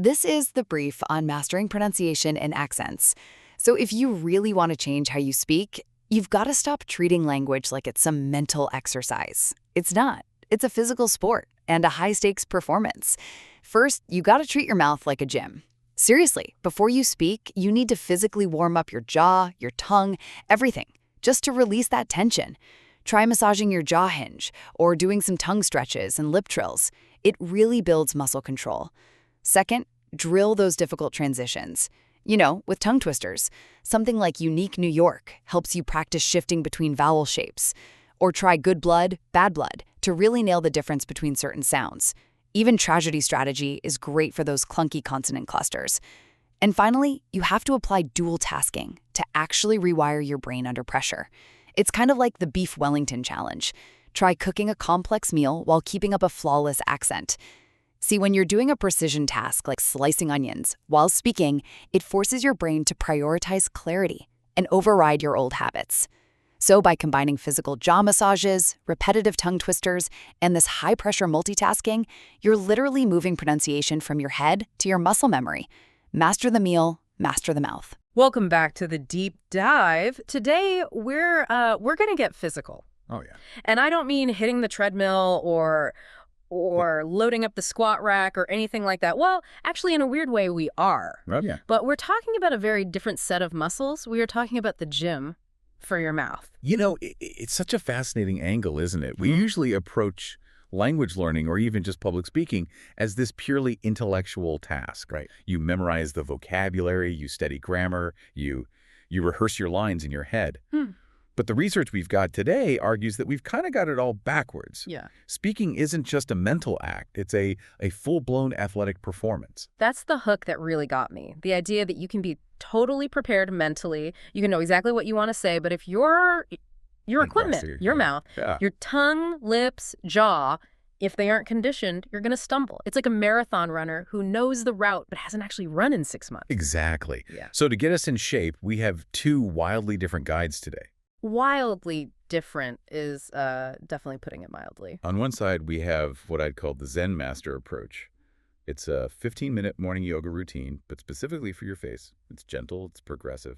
This is the brief on mastering pronunciation and accents. So if you really want to change how you speak, you've got to stop treating language like it's some mental exercise. It's not. It's a physical sport and a high-stakes performance. First, you got to treat your mouth like a gym. Seriously, before you speak, you need to physically warm up your jaw, your tongue, everything, just to release that tension. Try massaging your jaw hinge or doing some tongue stretches and lip trills. It really builds muscle control. Second, drill those difficult transitions. You know, with tongue twisters. Something like Unique New York helps you practice shifting between vowel shapes. Or try good blood, bad blood to really nail the difference between certain sounds. Even tragedy strategy is great for those clunky consonant clusters. And finally, you have to apply dual tasking to actually rewire your brain under pressure. It's kind of like the Beef Wellington challenge. Try cooking a complex meal while keeping up a flawless accent. See, when you're doing a precision task like slicing onions, while speaking, it forces your brain to prioritize clarity and override your old habits. So by combining physical jaw massages, repetitive tongue twisters, and this high-pressure multitasking, you're literally moving pronunciation from your head to your muscle memory. Master the meal, master the mouth. Welcome back to the deep dive. Today, we're going to get physical. Oh, yeah. And I don't mean hitting the treadmill or loading up the squat rack or anything like that. Well, actually, in a weird way, we are. Oh, yeah. But we're talking about a very different set of muscles. We are talking about the gym for your mouth. You know, it's such a fascinating angle, isn't it? We usually approach language learning or even just public speaking as this purely intellectual task. Right. You memorize the vocabulary, you study grammar, you rehearse your lines in your head. But the research we've got today argues that we've kind of got it all backwards. Yeah. Speaking isn't just a mental act. It's a full-blown athletic performance. That's the hook that really got me. The idea that you can be totally prepared mentally. You can know exactly what you want to say, but if your equipment, your mouth, your tongue, lips, jaw, if they aren't conditioned, you're going to stumble. It's like a marathon runner who knows the route but hasn't actually run in 6 months. Exactly. Yeah. So to get us in shape, we have 2 wildly different guides today. Wildly different is definitely putting it mildly. On one side, we have what I'd call the Zen master approach. It's a 15-minute morning yoga routine, but specifically for your face. It's gentle, it's progressive.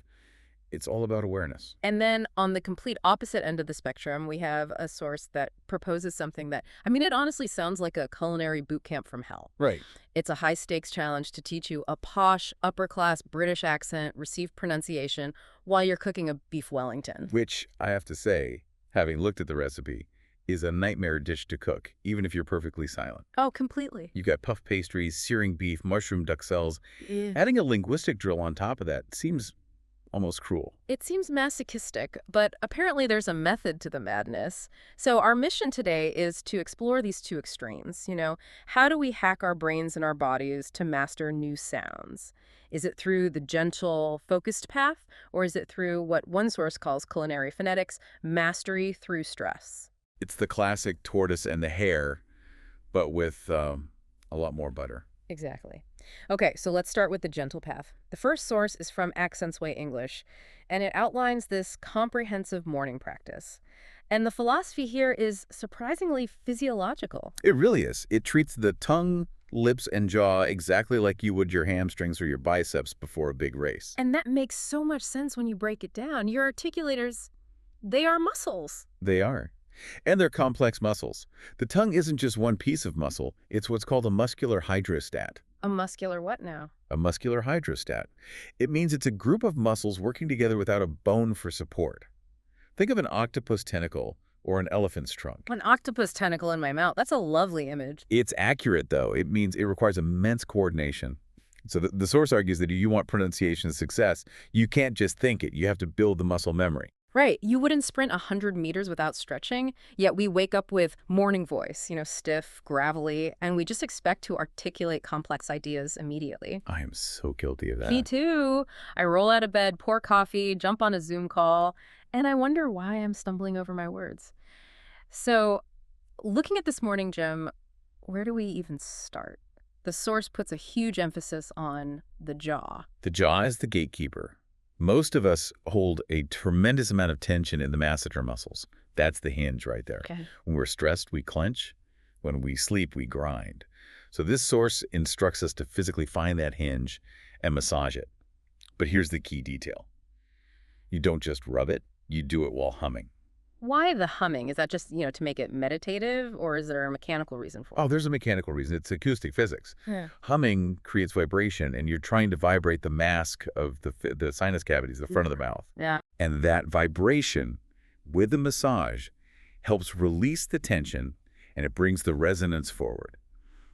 It's all about awareness. And then on the complete opposite end of the spectrum, we have a source that proposes something that, I mean, it honestly sounds like a culinary boot camp from hell. Right. It's a high-stakes challenge to teach you a posh, upper-class British accent, receive pronunciation, while you're cooking a beef Wellington. Which, I have to say, having looked at the recipe, is a nightmare dish to cook, even if you're perfectly silent. Oh, completely. You've got puff pastries, searing beef, mushroom duxelles. Yeah. Adding a linguistic drill on top of that seems almost cruel. It seems masochistic, but apparently there's a method to the madness. So our mission today is to explore these 2 extremes. You know, how do we hack our brains and our bodies to master new sounds? Is it through the gentle, focused path, or is it through what one source calls culinary phonetics, mastery through stress? It's the classic tortoise and the hare, but with a lot more butter. Exactly. Okay, so let's start with the gentle path. The first source is from Accents Way English, and it outlines this comprehensive morning practice. And the philosophy here is surprisingly physiological. It really is. It treats the tongue, lips, and jaw exactly like you would your hamstrings or your biceps before a big race. And that makes so much sense when you break it down. Your articulators, they are muscles. They are. And they're complex muscles. The tongue isn't just one piece of muscle. It's what's called a muscular hydrostat. A muscular what now? A muscular hydrostat. It means it's a group of muscles working together without a bone for support. Think of an octopus tentacle or an elephant's trunk. An octopus tentacle in my mouth. That's a lovely image. It's accurate, though. It means it requires immense coordination. So the source argues that if you want pronunciation success, you can't just think it. You have to build the muscle memory. Right. You wouldn't sprint 100 meters without stretching, yet we wake up with morning voice, stiff, gravelly, and we just expect to articulate complex ideas immediately. I am so guilty of that. Me too. I roll out of bed, pour coffee, jump on a Zoom call, and I wonder why I'm stumbling over my words. So, looking at this morning gym, where do we even start? The source puts a huge emphasis on the jaw. The jaw is the gatekeeper. Most of us hold a tremendous amount of tension in the masseter muscles. That's the hinge right there. Okay. When we're stressed, we clench. When we sleep, we grind. So this source instructs us to physically find that hinge and massage it. But here's the key detail. You don't just rub it, you do it while humming. Why the humming? Is that just, to make it meditative, or is there a mechanical reason for it? Oh, there's a mechanical reason. It's acoustic physics. Yeah. Humming creates vibration, and you're trying to vibrate the mask of the sinus cavities, the front of the mouth. Yeah. And that vibration with the massage helps release the tension, and it brings the resonance forward.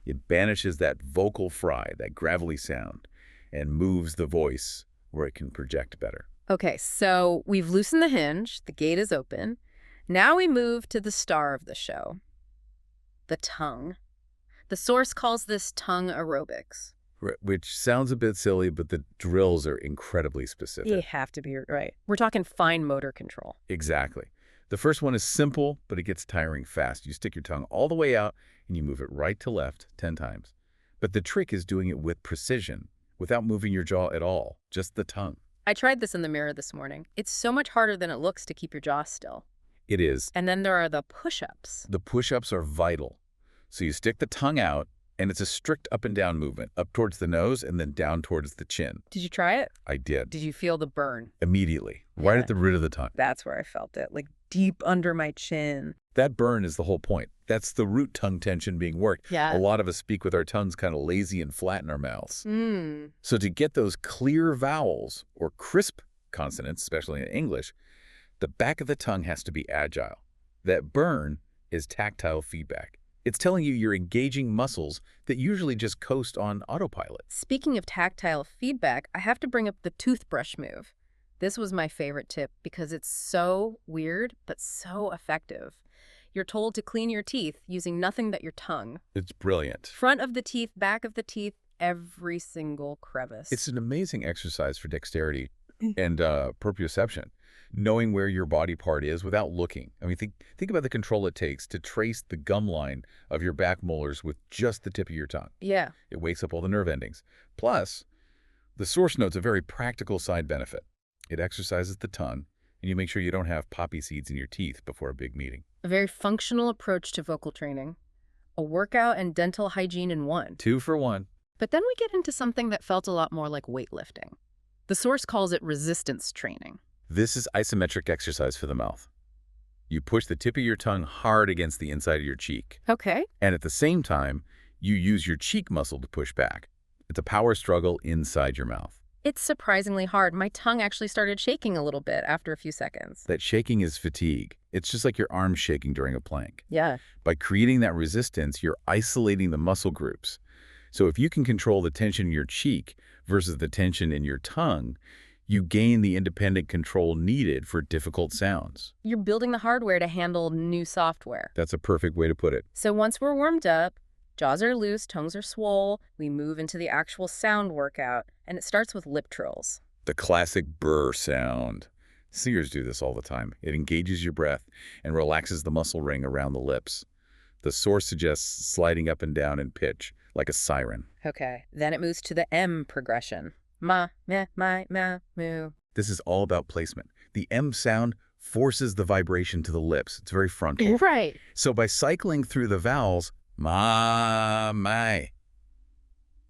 It banishes that vocal fry, that gravelly sound, and moves the voice where it can project better. Okay, so we've loosened the hinge, the gate is open. Now we move to the star of the show, the tongue. The source calls this tongue aerobics. Which sounds a bit silly, but the drills are incredibly specific. You have to be right. We're talking fine motor control. Exactly. The first one is simple, but it gets tiring fast. You stick your tongue all the way out, and you move it right to left 10 times. But the trick is doing it with precision, without moving your jaw at all, just the tongue. I tried this in the mirror this morning. It's so much harder than it looks to keep your jaw still. It is. And then there are the push-ups. The push-ups are vital. So you stick the tongue out, and it's a strict up and down movement, up towards the nose and then down towards the chin. Did you try it? I did. Did you feel the burn? Immediately, right at the root of the tongue. That's where I felt it, like deep under my chin. That burn is the whole point. That's the root tongue tension being worked. Yeah. A lot of us speak with our tongues kind of lazy and flat in our mouths. Mm. So to get those clear vowels or crisp consonants, especially in English, the back of the tongue has to be agile. That burn is tactile feedback. It's telling you you're engaging muscles that usually just coast on autopilot. Speaking of tactile feedback, I have to bring up the toothbrush move. This was my favorite tip because it's so weird, but so effective. You're told to clean your teeth using nothing but your tongue. It's brilliant. Front of the teeth, back of the teeth, every single crevice. It's an amazing exercise for dexterity and proprioception, knowing where your body part is without looking. I mean, think about the control it takes to trace the gum line of your back molars with just the tip of your tongue. Yeah. It wakes up all the nerve endings. Plus, the source note's a very practical side benefit. It exercises the tongue, and you make sure you don't have poppy seeds in your teeth before a big meeting. A very functional approach to vocal training. A workout and dental hygiene in one. 2 for 1. But then we get into something that felt a lot more like weightlifting. The source calls it resistance training. This is isometric exercise for the mouth. You push the tip of your tongue hard against the inside of your cheek. Okay. And at the same time, you use your cheek muscle to push back. It's a power struggle inside your mouth. It's surprisingly hard. My tongue actually started shaking a little bit after a few seconds. That shaking is fatigue. It's just like your arms shaking during a plank. Yeah. By creating that resistance, you're isolating the muscle groups. So if you can control the tension in your cheek versus the tension in your tongue, you gain the independent control needed for difficult sounds. You're building the hardware to handle new software. That's a perfect way to put it. So once we're warmed up, jaws are loose, tongues are swole, we move into the actual sound workout, and it starts with lip trills. The classic brr sound. Singers do this all the time. It engages your breath and relaxes the muscle ring around the lips. The source suggests sliding up and down in pitch, like a siren. Okay. Then it moves to the M progression. Ma, meh, my, ma, moo. This is all about placement. The M sound forces the vibration to the lips. It's very frontal. Right. So by cycling through the vowels, ma, my,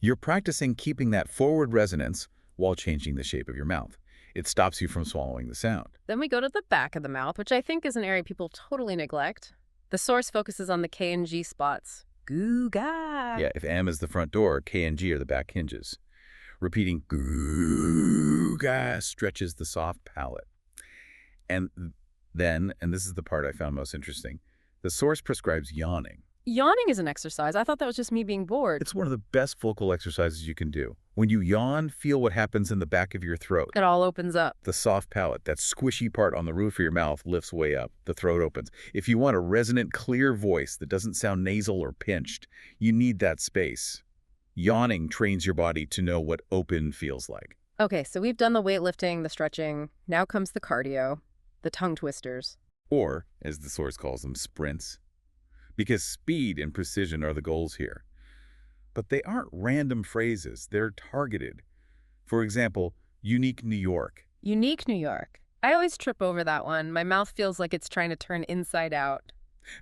you're practicing keeping that forward resonance while changing the shape of your mouth. It stops you from swallowing the sound. Then we go to the back of the mouth, which I think is an area people totally neglect. The source focuses on the K and G spots. Goo-ga. Yeah, if M is the front door, K and G are the back hinges. Repeating goo-ga stretches the soft palate. And then, and this is the part I found most interesting, the source prescribes yawning. Yawning is an exercise. I thought that was just me being bored. It's one of the best vocal exercises you can do. When you yawn, feel what happens in the back of your throat. It all opens up. The soft palate, that squishy part on the roof of your mouth, lifts way up. The throat opens. If you want a resonant, clear voice that doesn't sound nasal or pinched, you need that space. Yawning trains your body to know what open feels like. Okay, so we've done the weightlifting, the stretching. Now comes the cardio, the tongue twisters. Or, as the source calls them, sprints. Because speed and precision are the goals here. But they aren't random phrases. They're targeted. For example, unique New York. Unique New York. I always trip over that one. My mouth feels like it's trying to turn inside out.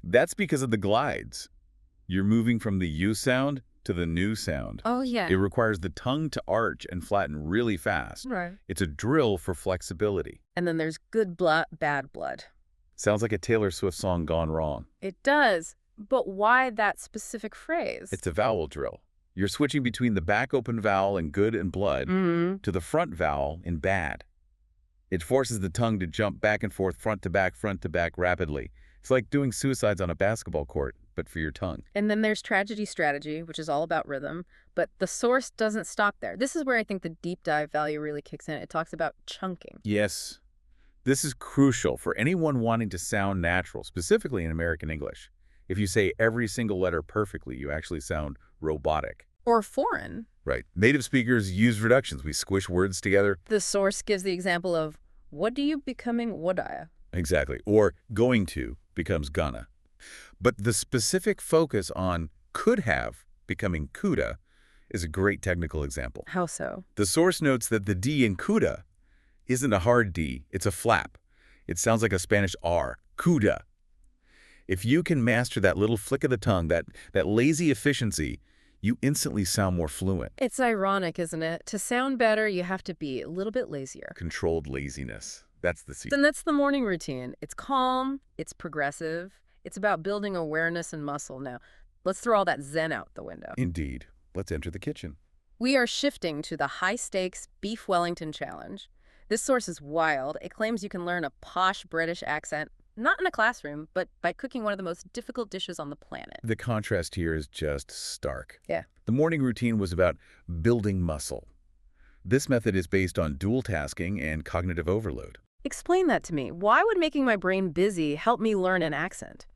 That's because of the glides. You're moving from the U sound to the new sound. Oh, yeah. It requires the tongue to arch and flatten really fast. Right. It's a drill for flexibility. And then there's good blood, bad blood. Sounds like a Taylor Swift song gone wrong. It does. But why that specific phrase? It's a vowel drill. You're switching between the back open vowel in good and blood to the front vowel in bad. It forces the tongue to jump back and forth, front to back rapidly. It's like doing suicides on a basketball court, but for your tongue. And then there's tragedy strategy, which is all about rhythm. But the source doesn't stop there. This is where I think the deep dive value really kicks in. It talks about chunking. Yes, this is crucial for anyone wanting to sound natural, specifically in American English. If you say every single letter perfectly, you actually sound robotic. Or foreign. Right. Native speakers use reductions. We squish words together. The source gives the example of, what do you becoming would I? Exactly. Or going to becomes gonna. But the specific focus on could have becoming coulda is a great technical example. How so? The source notes that the D in coulda isn't a hard D, it's a flap. It sounds like a Spanish R, coulda. If you can master that little flick of the tongue, that lazy efficiency, you instantly sound more fluent. It's ironic, isn't it? To sound better, you have to be a little bit lazier. Controlled laziness. That's the secret. And that's the morning routine. It's calm, it's progressive, it's about building awareness and muscle. Now, let's throw all that zen out the window. Indeed. Let's enter the kitchen. We are shifting to the high-stakes Beef Wellington Challenge. This source is wild. It claims you can learn a posh British accent, not in a classroom, but by cooking one of the most difficult dishes on the planet. The contrast here is just stark. Yeah. The morning routine was about building muscle. This method is based on dual tasking and cognitive overload. Explain that to me. Why would making my brain busy help me learn an accent?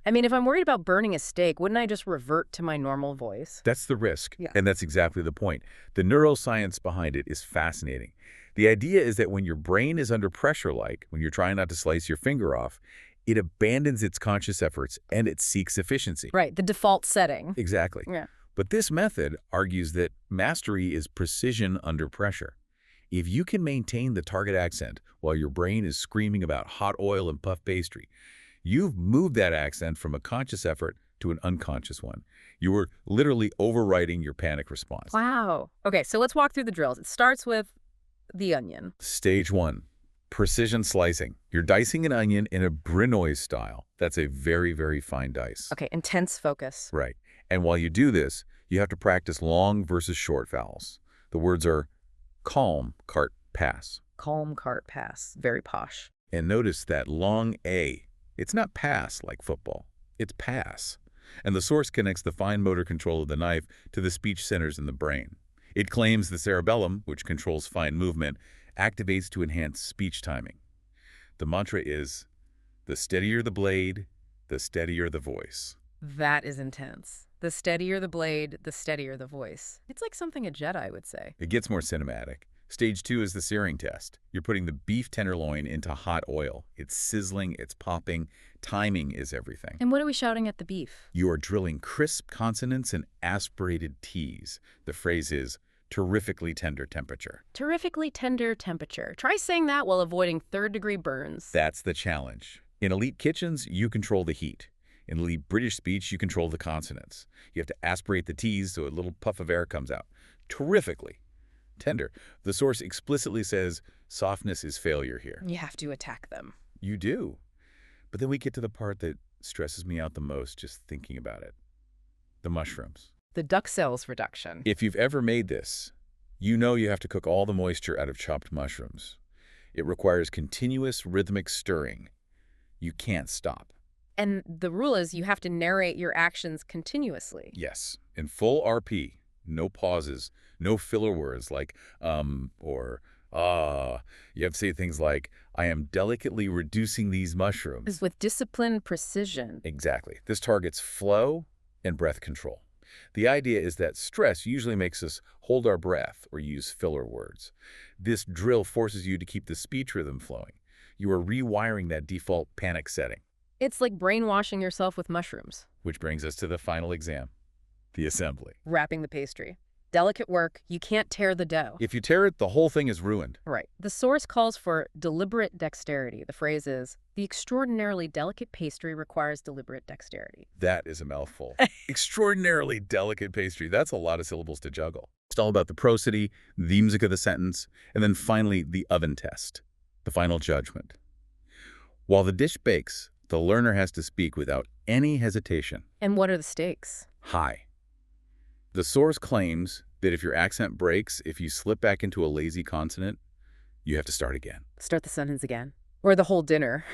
I mean, if I'm worried about burning a steak, wouldn't I just revert to my normal voice? That's the risk, Yeah. and that's exactly the point. The neuroscience behind it is fascinating. The idea is that when your brain is under pressure, like when you're trying not to slice your finger off, it abandons its conscious efforts and it seeks efficiency. Right, the default setting. Exactly. Yeah. But this method argues that mastery is precision under pressure. If you can maintain the target accent while your brain is screaming about hot oil and puff pastry, you've moved that accent from a conscious effort to an unconscious one. You were literally overriding your panic response. Wow. Okay, so let's walk through the drills. It starts with the onion. Stage 1, precision slicing. You're dicing an onion in a Brinoise style. That's a very, very fine dice. Okay, intense focus. Right. And while you do this, you have to practice long versus short vowels. The words are calm, cart, pass. Calm cart pass. Very posh. And notice that long A. It's not pass like football. It's pass. And the source connects the fine motor control of the knife to the speech centers in the brain. It claims the cerebellum, which controls fine movement, activates to enhance speech timing. The mantra is, the steadier the blade, the steadier the voice. That is intense. The steadier the blade, the steadier the voice. It's like something a Jedi would say. It gets more cinematic. Stage 2 is the searing test. You're putting the beef tenderloin into hot oil. It's sizzling, it's popping. Timing is everything. And what are we shouting at the beef? You are drilling crisp consonants and aspirated T's. The phrase is terrifically tender temperature. Terrifically tender temperature. Try saying that while avoiding third-degree burns. That's the challenge. In elite kitchens, you control the heat. In elite British speech, you control the consonants. You have to aspirate the T's so a little puff of air comes out. Terrifically tender. The source explicitly says softness is failure here. You have to attack them. You do. But then we get to the part that stresses me out the most just thinking about it. The mushrooms. The duck cells reduction. If you've ever made this, you know you have to cook all the moisture out of chopped mushrooms. It requires continuous rhythmic stirring. You can't stop. And the rule is you have to narrate your actions continuously. Yes, in full RP, no pauses, no filler words like or ah. You have to say things like, I am delicately reducing these mushrooms. With discipline, precision. Exactly. This targets flow and breath control. The idea is that stress usually makes us hold our breath or use filler words. This drill forces you to keep the speech rhythm flowing. You are rewiring that default panic setting. It's like brainwashing yourself with mushrooms. Which brings us to the final exam, the assembly. Wrapping the pastry. delicate work. You can't tear the dough. If you tear it, the whole thing is ruined. Right. The source calls for deliberate dexterity. The phrase is, the extraordinarily delicate pastry requires deliberate dexterity. That is a mouthful. Extraordinarily delicate pastry. That's a lot of syllables to juggle. It's all about the prosody, the music of the sentence, and then finally the oven test, the final judgment. While the dish bakes, the learner has to speak without any hesitation. And what are the stakes? High. The source claims that if your accent breaks, if you slip back into a lazy consonant, you have to start again. Start the sentence again. Or the whole dinner.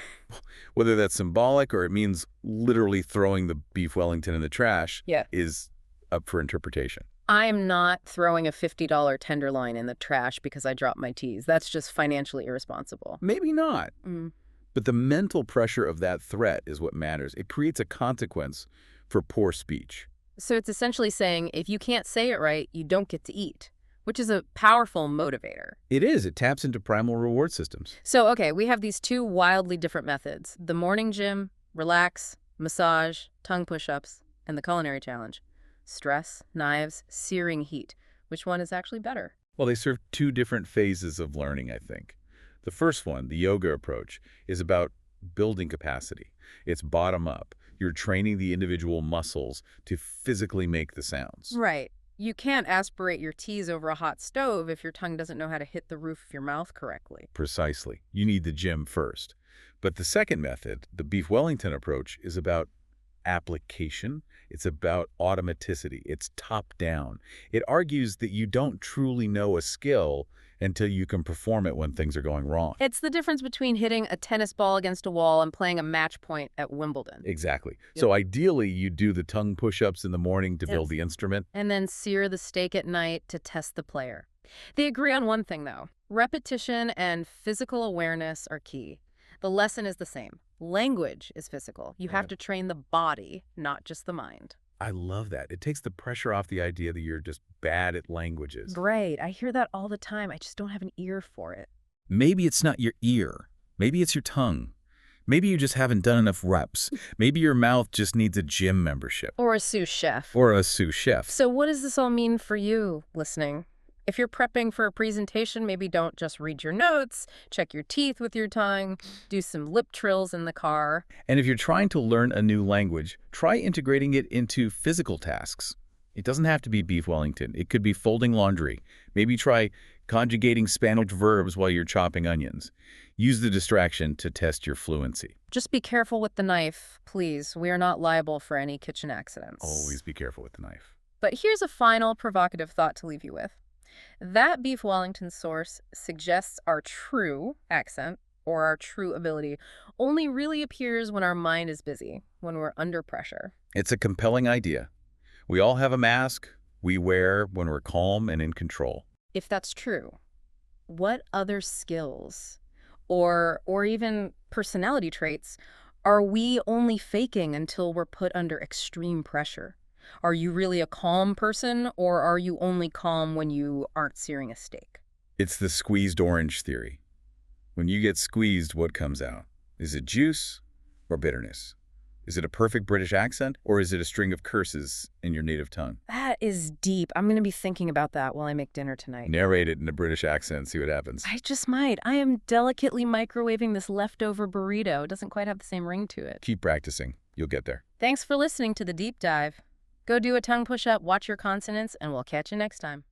Whether that's symbolic or it means literally throwing the beef Wellington in the trash is up for interpretation. I am not throwing a $50 tenderloin in the trash because I dropped my T's. That's just financially irresponsible. Maybe not. But the mental pressure of that threat is what matters. It creates a consequence for poor speech. So it's essentially saying, if you can't say it right, you don't get to eat, which is a powerful motivator. It is. It taps into primal reward systems. So, okay, we have these two wildly different methods. The morning gym, relax, massage, tongue push-ups, and the culinary challenge. Stress, knives, searing heat. Which one is actually better? Well, they serve two different phases of learning, I think. The first one, the yoga approach, is about building capacity. It's bottom up. You're training the individual muscles to physically make the sounds. Right. You can't aspirate your T's over a hot stove if your tongue doesn't know how to hit the roof of your mouth correctly. Precisely. You need the gym first. But the second method, the beef Wellington approach, is about application. It's about automaticity. It's top down. It argues that you don't truly know a skill until you can perform it when things are going wrong. It's the difference between hitting a tennis ball against a wall and playing a match point at Wimbledon. Exactly. So ideally, you do the tongue push-ups in the morning to build the instrument. And then sear the steak at night to test the player. They agree on one thing, though. Repetition and physical awareness are key. The lesson is the same. Language is physical. You have to train the body, not just the mind. I love that. It takes the pressure off the idea that you're just bad at languages. Right. I hear that all the time. I just don't have an ear for it. Maybe it's not your ear. Maybe it's your tongue. Maybe you just haven't done enough reps. Maybe your mouth just needs a gym membership. Or a sous chef. Or a sous chef. So what does this all mean for you listening? If you're prepping for a presentation, maybe don't just read your notes, check your teeth with your tongue, do some lip trills in the car. And if you're trying to learn a new language, try integrating it into physical tasks. It doesn't have to be beef Wellington. It could be folding laundry. Maybe try conjugating Spanish verbs while you're chopping onions. Use the distraction to test your fluency. Just be careful with the knife, please. We are not liable for any kitchen accidents. Always be careful with the knife. But here's a final provocative thought to leave you with. That beef Wellington source suggests our true accent, or our true ability, only really appears when our mind is busy, when we're under pressure. It's a compelling idea. We all have a mask we wear when we're calm and in control. If that's true, what other skills or even personality traits are we only faking until we're put under extreme pressure? Are you really a calm person, or are you only calm when you aren't searing a steak? It's the squeezed orange theory. When you get squeezed, what comes out? Is it juice or bitterness? Is it a perfect British accent, or is it a string of curses in your native tongue? That is deep. I'm going to be thinking about that while I make dinner tonight. Narrate it in a British accent, see what happens. I just might. I am delicately microwaving this leftover burrito. It doesn't quite have the same ring to it. Keep practicing. You'll get there. Thanks for listening to The Deep Dive. Go do a tongue push-up, watch your consonants, and we'll catch you next time.